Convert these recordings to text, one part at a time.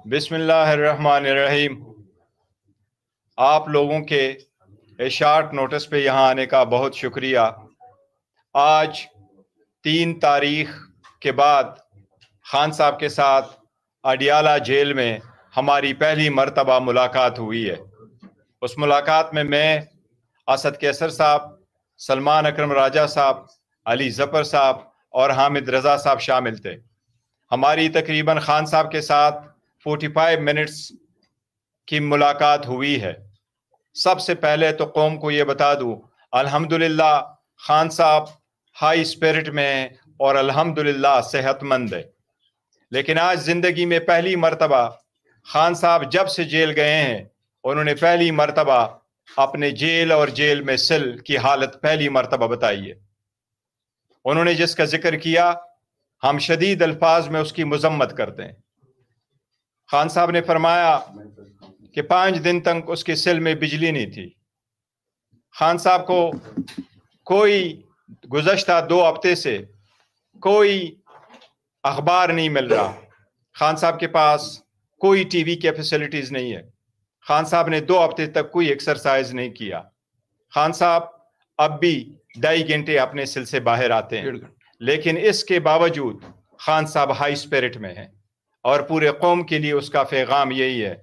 बिस्मिल्लाहिर्रहमानिर्रहीम। आप लोगों के शार्ट नोटिस पे यहाँ आने का बहुत शुक्रिया। आज 3 तारीख के बाद खान साहब के साथ अडियाला जेल में हमारी पहली मर्तबा मुलाकात हुई है। उस मुलाकात में मैं, असद कैसर साहब, सलमान अकरम राजा साहब, अली जफर साहब और हामिद रजा साहब शामिल थे। हमारी तकरीबन खान साहब के साथ 45 मिनट्स की मुलाकात हुई है। सबसे पहले तो कौम को ये बता दूं, अल्हम्दुलिल्लाह खान साहब हाई स्पिरिट में हैं और अल्हम्दुलिल्लाह सेहतमंद है। लेकिन आज जिंदगी में पहली मर्तबा खान साहब जब से जेल गए हैं, उन्होंने पहली मर्तबा अपने जेल और जेल में सेल की हालत पहली मर्तबा बताई है। उन्होंने जिसका जिक्र किया, हम शदीद अल्फाज में उसकी मजम्मत करते हैं। खान साहब ने फरमाया कि 5 दिन तक उसके सेल में बिजली नहीं थी। खान साहब को कोई गुज़श्ता 2 हफ्ते से कोई अखबार नहीं मिल रहा। खान साहब के पास कोई टीवी की फैसिलिटीज नहीं है। खान साहब ने 2 हफ्ते तक कोई एक्सरसाइज नहीं किया। खान साहब अब भी 2.5 घंटे अपने सेल से बाहर आते हैं, लेकिन इसके बावजूद खान साहब हाई स्पिरिट में हैं और पूरे कौम के लिए उसका पैगाम यही है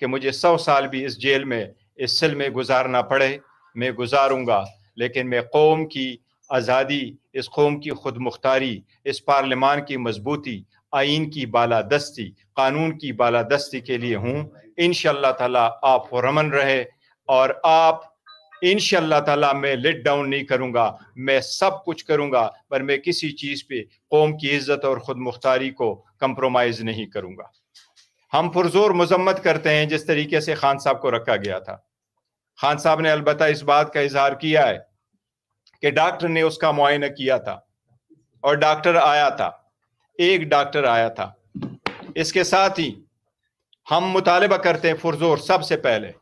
कि मुझे 100 साल भी इस जेल में, इस सेल में गुजारना पड़े, मैं गुजारूंगा, लेकिन मैं कौम की आज़ादी, इस कौम की खुद मुख्तारी, इस पार्लिमान की मजबूती, आइन की बालादस्ती, कानून की बालादस्ती के लिए हूँ। इंशाअल्लाह ताला आप पुरअमन रहे और आप इंशाअल्लाह ताला मैं लेट डाउन नहीं करूँगा, मैं सब कुछ करूँगा, पर मैं किसी चीज़ पे कौम की इज्जत और खुद मुख्तारी को कंप्रोमाइज़ नहीं करूँगा। हम पुरजोर मजम्मत करते हैं जिस तरीके से खान साहब को रखा गया था। खान साहब ने अलबत्ता इस बात का इजहार किया है कि डॉक्टर ने उसका मुआयना किया था और डॉक्टर आया था, एक डॉक्टर आया था। इसके साथ ही हम मुतालबा करते हैं पुरजोर सबसे पहले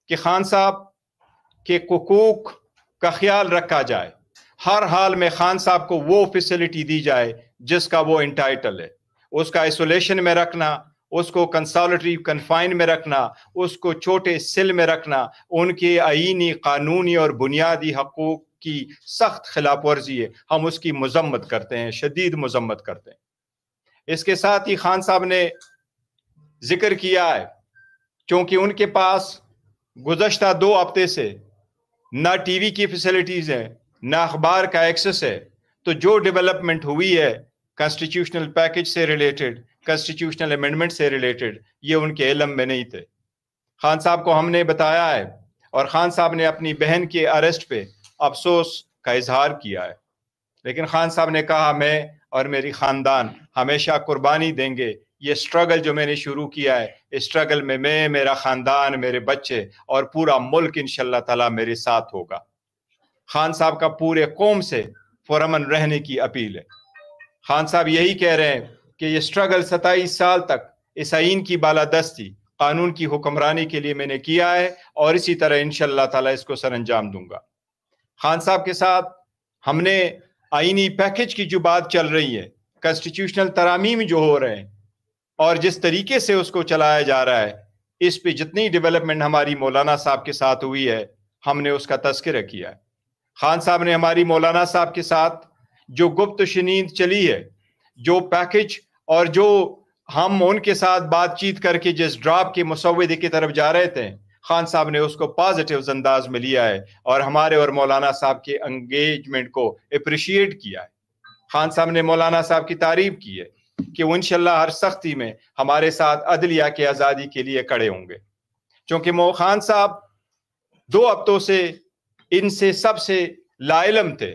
कि खान साहब के हुकूक का ख्याल रखा जाए। हर हाल में खान साहब को वो फैसिलिटी दी जाए जिसका वो इंटाइटल है। उसका आइसोलेशन में रखना, उसको कंसोलिटरी कन्फाइन में रखना, उसको छोटे सेल में रखना, उनके आईनी, कानूनी और बुनियादी हकूक की सख्त खिलाफ वर्जी है। हम उसकी मजम्मत करते हैं, शदीद मजम्मत करते हैं। इसके साथ ही खान साहब ने जिक्र किया है, क्योंकि उनके पास गुज़श्ता 2 हफ्ते से ना टीवी की फैसिलिटीज है, ना अखबार का एक्सेस है, तो जो डेवलपमेंट हुई है कॉन्स्टिट्यूशनल पैकेज से रिलेटेड, कॉन्स्टिट्यूशनल अमेंडमेंट से रिलेटेड, ये उनके इल्म में नहीं थे। खान साहब को हमने बताया है और खान साहब ने अपनी बहन के अरेस्ट पे अफसोस का इजहार किया है, लेकिन खान साहब ने कहा मैं और मेरी खानदान हमेशा कुर्बानी देंगे। ये स्ट्रगल जो मैंने शुरू किया है, इस स्ट्रगल में मैं, मेरा खानदान, मेरे बच्चे और पूरा मुल्क इंशाअल्लाह ताला मेरे साथ होगा। खान साहब का पूरे कौम से पुरअमन रहने की अपील है। खान साहब यही कह रहे हैं कि ये स्ट्रगल 27 साल तक इस आइन की बालादस्ती, कानून की हुक्मरानी के लिए मैंने किया है और इसी तरह इंशाअल्लाह ताला इसको सर अंजाम दूंगा। खान साहब के साथ हमने आईनी पैकेज की जो बात चल रही है, कॉन्स्टिट्यूशनल तरामीम जो हो रहे हैं और जिस तरीके से उसको चलाया जा रहा है, इस पे जितनी डेवलपमेंट हमारी मौलाना साहब के साथ हुई है, हमने उसका तज़किरा किया है। खान साहब ने हमारी मौलाना साहब के साथ जो गुप्त शनीद चली है, जो पैकेज और जो हम उनके साथ बातचीत करके जिस ड्राफ्ट के मुसव्वदे की तरफ जा रहे थे, खान साहब ने उसको पॉजिटिव अंदाज में लिया है और हमारे और मौलाना साहब के एंगेजमेंट को अप्रिशिएट किया है। खान साहब ने मौलाना साहब की तारीफ की है कि वो इंशाअल्लाह हर सख्ती में हमारे साथ अदलिया की आज़ादी के लिए खड़े होंगे, क्योंकि खान साहब 2 हफ्तों से इनसे सबसे लाइलम थे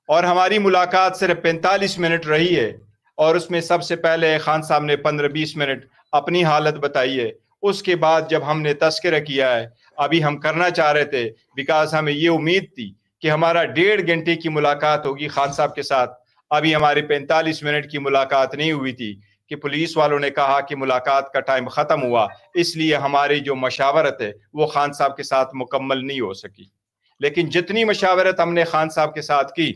और हमारी मुलाकात सिर्फ 45 मिनट रही है और उसमें सबसे पहले खान साहब ने 15-20 मिनट अपनी हालत बताई है। उसके बाद जब हमने तज़किरा किया है, अभी हम करना चाह रहे थे, बिकॉज हमें ये उम्मीद थी कि हमारा 1.5 घंटे की मुलाकात होगी खान साहब के साथ। अभी हमारी 45 मिनट की मुलाकात नहीं हुई थी कि पुलिस वालों ने कहा कि मुलाकात का टाइम ख़त्म हुआ, इसलिए हमारी जो मशावरत है वो खान साहब के साथ मुकम्मल नहीं हो सकी। लेकिन जितनी मशावरत हमने खान साहब के साथ की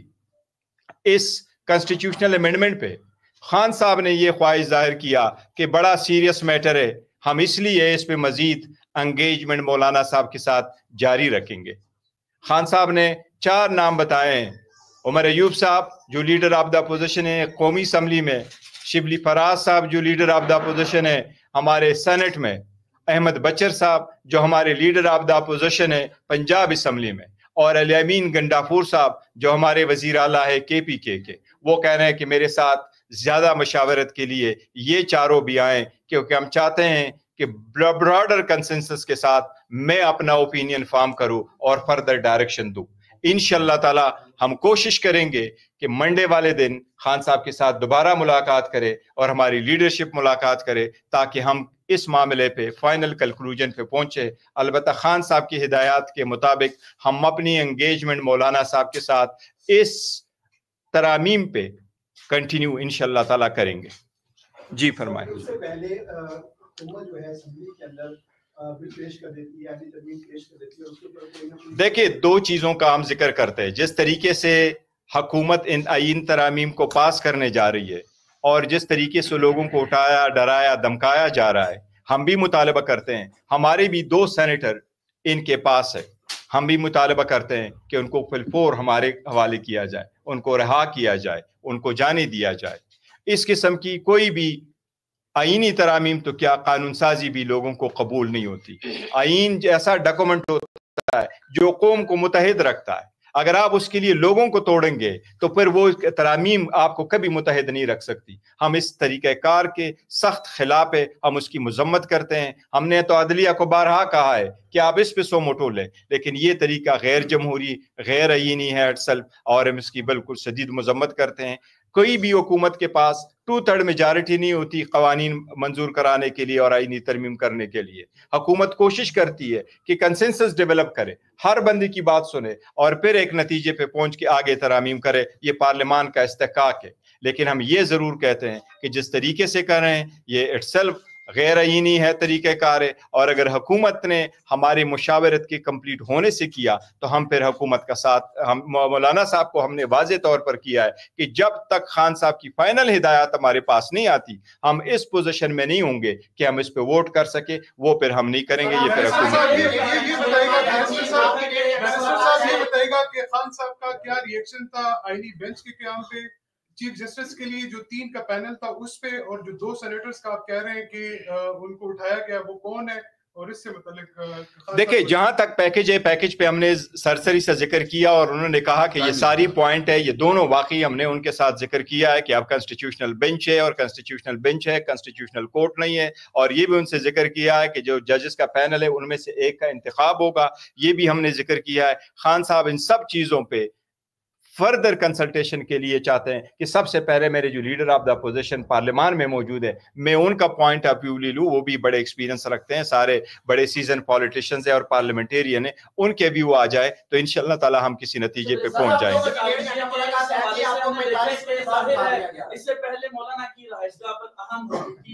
इस कॉन्स्टिट्यूशनल अमेंडमेंट पे, खान साहब ने ये ख्वाहिश जाहिर किया कि बड़ा सीरियस मैटर है, ہم اس لیے اس پہ مزید انگیجمنٹ مولانا صاحب کے ساتھ جاری رکھیں گے. خان صاحب نے 4 نام بتائے ہیں. عمر ایوب صاحب جو لیڈر آف دا اپوزیشن ہے قومی اسمبلی میں, شبلی فراز صاحب جو لیڈر آف دا اپوزیشن ہے ہمارے سینٹ میں, احمد بچر صاحب جو ہمارے لیڈر آف دا اپوزیشن ہے پنجاب اسمبلی میں, اور علی امین گنڈافور صاحب جو ہمارے وزیر اعلیٰ ہے KPK کے. وہ کہہ رہے ہیں کہ میرے ساتھ زیادہ مشاورت کے لیے یہ چاروں بھی آئیں, کیونکہ ہم چاہتے ہیں کہ براڈر کنسنسس کے ساتھ میں اپنا اوپینین فارم کروں اور فردر ڈائریکشن دوں. انشاءاللہ تعالی ہم کوشش کریں گے کہ منڈے والے دن خان صاحب کے ساتھ دوبارہ ملاقات کرے اور ہماری لیڈرشپ ملاقات کرے تاکہ ہم اس معاملے پہ فائنل کنکلوژن پہ پہنچے. البتہ خان صاحب کی ہدایات کے مطابق ہم اپنی انگیجمنٹ مولانا صاحب کے ساتھ اس ترامیم پہ کنٹینیو انشاءاللہ تعالی کریں گے. جی فرمائیں. اس سے پہلے حکومت جو ہے اسمبلی کے اندر بل پیش کر دیتی ہے, ترمیم پیش کر دیتی ہے, اس کے اوپر دیکھیں 2 چیزوں کا ہم ذکر کرتے ہیں. جس طریقے سے حکومت ان آئین ترامیم کو پاس کرنے جا رہی ہے اور جس طریقے سے لوگوں کو اٹھایا, ڈرایا, دھمکایا جا رہا ہے, ہم بھی مطالبہ کرتے ہیں. ہمارے بھی 2 سینیٹر ان کے پاس ہے. ہم بھی مطالبہ کرتے ہیں کہ ان کو فور ہمارے حوالے کیا جائے, ان کو رہا کیا جائے, ان کو جانے دیا جائے. اس قسم کی کوئی بھی آئینی ترامیم تو کیا قانون سازی بھی لوگوں کو قبول نہیں ہوتی. آئین ایسا ڈاکومنٹ ہوتا ہے جو قوم کو متحد رکھتا ہے. اگر آپ اس کے لیے لوگوں کو توڑیں گے تو پھر وہ ترامیم آپ کو کبھی متحد نہیں رکھ سکتی. ہم اس طریقہ کار کے سخت خلاف ہے, ہم اس کی مذمت کرتے ہیں. ہم نے تو عدلیہ کو بارہا کہا ہے کہ آپ اس پہ سو موٹو لیں, لیکن یہ طریقہ غیر جمہوری, غیر آئینی ہے اٹسلف, اور ہم اس کی بالکل شدید مذمت کرتے ہیں. کوئی بھی حکومت کے پاس 2/3 میجارٹی نہیں ہوتی قوانین منظور کرانے کے لیے اور آئینی ترمیم کرنے کے لیے. حکومت کوشش کرتی ہے کہ کنسنسس ڈیولپ کرے, ہر بندے کی بات سنے اور پھر ایک نتیجے پہ پہنچ کے آگے ترامیم کرے. یہ پارلیمان کا استحقاق ہے. لیکن ہم یہ ضرور کہتے ہیں کہ جس طریقے سے کر رہے ہیں یہ اٹسلف غیر آئینی ہے طریقہ کار ہے, اور اگر حکومت نے ہماری مشاورت کے کمپلیٹ ہونے سے کیا تو ہم پھر حکومت کا ساتھ, ہم مولانا صاحب کو ہم نے واضح طور پر کیا ہے کہ جب تک خان صاحب کی فائنل ہدایات ہمارے پاس نہیں آتی ہم اس پوزیشن میں نہیں ہوں گے کہ ہم اس پہ ووٹ کر سکے. وہ پھر ہم نہیں کریں گے. یہ پھر حکومت یہ بتائے گا کہ خان صاحب کا کیا ریئیکشن تھا آئینی بینچ کے قیام پہ, چیف جسٹس کے لیے جو 3 کا پینل تھا اس پہ, اور جو 2 سینیٹرز کا آپ کہہ رہے ہیں کہ ان کو اٹھایا گیا وہ کون ہے, اور اس سے متعلق دیکھیں جہاں تک پیکج ہے, پیکج پہ ہم نے سرسری سے ذکر کیا اور انہوں نے کہا کہ یہ ساری پوائنٹ ہے, یہ دونوں واقعی ہم نے ان کے ساتھ ذکر کیا ہے کہ اب کنسٹیٹیوشنل بینچ ہے اور کنسٹیٹیوشنل بینچ ہے, کنسٹیٹیوشنل کورٹ نہیں ہے. اور یہ بھی ان سے ذکر کیا ہے کہ جو ججز کا پینل ہے ان میں سے ایک کا انتخاب ہوگا. یہ بھی ہم نے ذکر کیا ہے. خان صاحب ان سب چیزوں پہ فردر کنسلٹیشن کے لیے چاہتے ہیں کہ سب سے پہلے میرے جو لیڈر آف دا اپوزیشن پارلیمان میں موجود ہے میں ان کا پوائنٹ آف ویو لے لوں. وہ بھی بڑے ایکسپیرینس رکھتے ہیں, سارے بڑے سیزن پالیٹیشینز ہیں اور پارلیمنٹیرین ہیں, ان کے ویو آ جائے تو انشاءاللہ تعالی ہم کسی نتیجے پہ پہنچ جائیں گے. اس سے پہلے مولانا کی اہم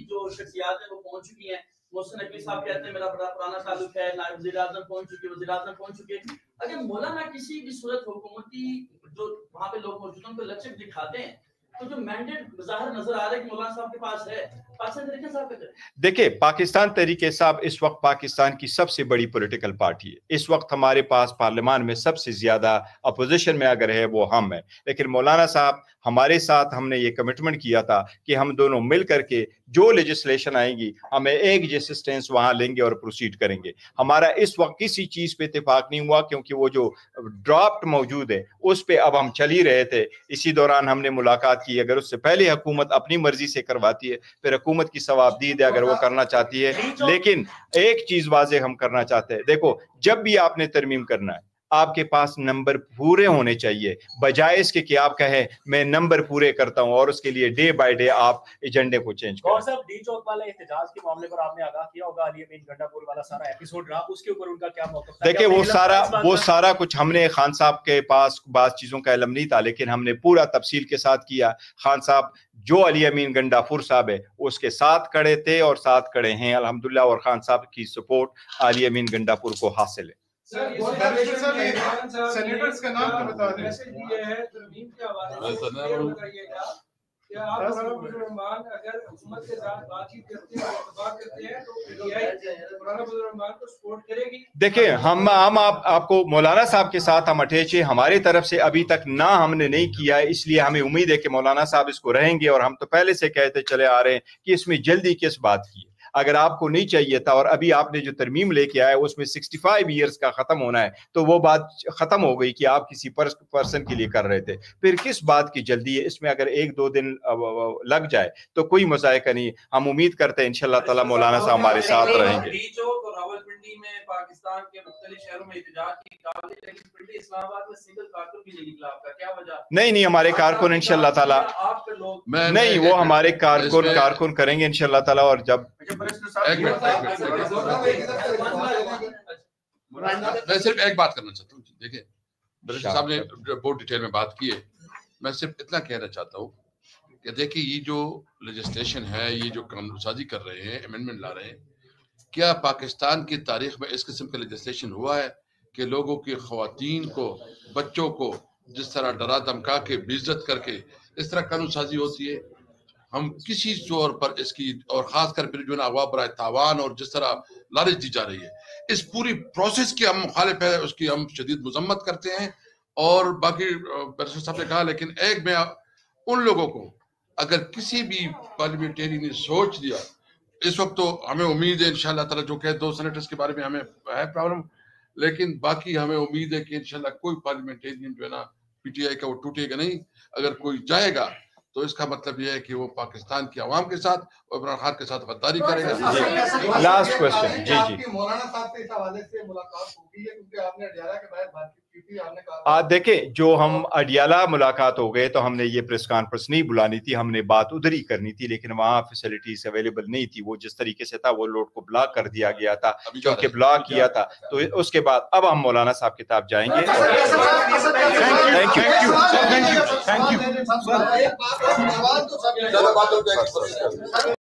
جو شخصیات ہیں وہ پہنچ چکی ہیں. محسن نقوی صاحب کہتے ہیں میرا بڑا پرانا تعلق ہے, نائب وزیر اعظم پہنچ چکے, وزیر اعظم پہنچ چکے. اگر مولانا کسی بھی صورت حکومتی جو وہاں پہ لوگ موجود ہیں ان کو لچک دکھاتے ہیں تو جو مینڈیٹ ظاہر نظر آ رہا ہے کہ مولانا صاحب کے پاس ہے, پاکستان تحریک صاحب کے. دیکھیں پاکستان تحریک صاحب اس وقت پاکستان کی سب سے بڑی پولیٹیکل پارٹی ہے. اس وقت ہمارے پاس پارلیمان میں سب سے زیادہ اپوزیشن میں اگر ہے وہ ہم ہیں. لیکن مولانا صاحب ہمارے ساتھ ہم نے یہ کمٹمنٹ کیا تھا کہ ہم دونوں مل کر کے جو لیجسلیشن آئیں گی ہمیں ایک جیسے سٹینس وہاں لیں گے اور پروسیڈ کریں گے. ہمارا اس وقت کسی چیز پہ اتفاق نہیں ہوا کیونکہ وہ جو ڈرافٹ موجود ہے اس پہ اب ہم چل ہی رہے تھے. اسی دوران ہم نے ملاقات کی. اگر اس سے پہلے حکومت اپنی مرضی سے کرواتی ہے پھر حکومت کی ثوابدید ہے اگر وہ کرنا چاہتی ہے. لیکن ایک چیز واضح ہم کرنا چاہتے ہیں, دیکھو جب بھی آپ نے ترمیم کرنا ہے آپ کے پاس نمبر پورے ہونے چاہیے, بجائے اس کے کہ آپ کہیں میں نمبر پورے کرتا ہوں اور اس کے لیے ڈے بائی ڈے آپ ایجنڈے کو چینج کریں. صاحب ڈی چوک والے احتجاج کے معاملے پر آپ نے آگاہ کیا ہوگا, علی امین گنڈا پور والا سارا ایپیسوڈ رہا, اس کے اوپر ان کا کیا موقف تھا؟ دیکھیں وہ سارا کچھ ہم نے خان صاحب کے پاس بعض چیزوں کا علم نہیں تھا لیکن ہم نے پورا تفصیل کے ساتھ کیا. خان صاحب جو علی امین گنڈافور صاحب ہے اس کے ساتھ کھڑے تھے اور ساتھ کھڑے ہیں الحمدللہ, اور خان صاحب کی سپورٹ علی امین گنڈافور کو حاصل ہے. سینیٹرز کا نام تو بتا دیں. آپ اگر حکومت کے ساتھ بات چیت کرتے ہیں اور اتفاق کرتے ہیں تو देखिए हम आपको मौलाना साहब के साथ हम अटैच है, हमारी तरफ से अभी तक ना हमने नहीं किया है, इसलिए हमें उम्मीद है कि मौलाना साहब इसको रहेंगे, और हम तो पहले से कहते चले आ रहे हैं कि इसमें जल्दी किस बात की है। अगर आपको नहीं चाहिए था और अभी आपने जो तरमीम लेके आया उसमें 65 इयर्स का खत्म होना है, तो वो बात खत्म हो गई कि आप किसी पर्सन के लिए कर रहे थे, फिर किस बात की जल्दी है। इसमें अगर 1-2 दिन लग जाए तो कोई मज़ायका नहीं। हम उम्मीद करते हैं इंशाल्लाह ताला मौलाना साहब हमारे साथ रहेंगे। रावलपिंडी में पाकिस्तान के मुख्तलिफ शहरों में एहतजाज की काबिल, लेकिन पिंडी इस्लामाबाद में सिंगल कारकुन भी नहीं निकला आपका, क्या वजह? नहीं हमारे कारकुन इंशाल्लाह ताला नहीं, वो हमारे कारकुन करेंगे इंशाल्लाह ताला। और जब मैं सिर्फ एक बात करना चाहता हूँ, देखिए बैरिस्टर साहब ने बहुत डिटेल में बात की है, मैं सिर्फ इतना कहना चाहता हूँ कि देखिए ये जो लेजिस्लेशन है, ये जो कानून साजी कर रहे हैं, अमेंडमेंट ला रहे हैं, क्या पाकिस्तान की तारीख में इस किस्म का लेजिस्लेशन हुआ है कि लोगों की ख्वातीन को, बच्चों को जिस तरह डरा धमका के बेइज्जत करके इस तरह कानून साजी होती है? हम किसी तौर पर इसकी, और खासकर फिर जो ना अगवा बराए तावान और जिस तरह लालच दी जा रही है, इस पूरी प्रोसेस की हम मुखालिफ है, उसकी हम शदीद मजम्मत करते हैं। और बाकी बैरिस्टर साहब ने कहा, लेकिन एक मैं उन लोगों को, अगर किसी भी पार्लियामेंटेरियन ने सोच दिया, इस वक्त तो हमें उम्मीद है इंशाल्लाह ताला, जो कहे 2 सेनेटर्स के बारे में हमें है प्रॉब्लम, लेकिन बाकी हमें उम्मीद है कि इंशाल्लाह कोई पार्लियामेंटेरियन जो है ना पीटीआई का वो टूटेगा नहीं। अगर कोई जाएगा तो इसका मतलब ये है कि वो पाकिस्तान की आवाम के साथ और इमरान खान के साथ गद्दारी करेगा। Last question. जी मौलाना साहब से इस हवाले से मुलाकात होगी है, क्योंकि आपने अडियाला के बाद बातचीत की थी, आपने कहा देखिए जो हम अडियाला मुलाकात हो गए तो हमने ये प्रेस कॉन्फ्रेंस नहीं बुलानी थी, हमने बात उधर ही करनी थी, लेकिन वहाँ फैसिलिटीज अवेलेबल नहीं थी। वो जिस तरीके से था वो लोड को ब्लॉक कर दिया गया था, क्योंकि ब्लॉक किया था। तो उसके बाद अब हम मौलाना साहब की तरफ जाएंगे। Thank you.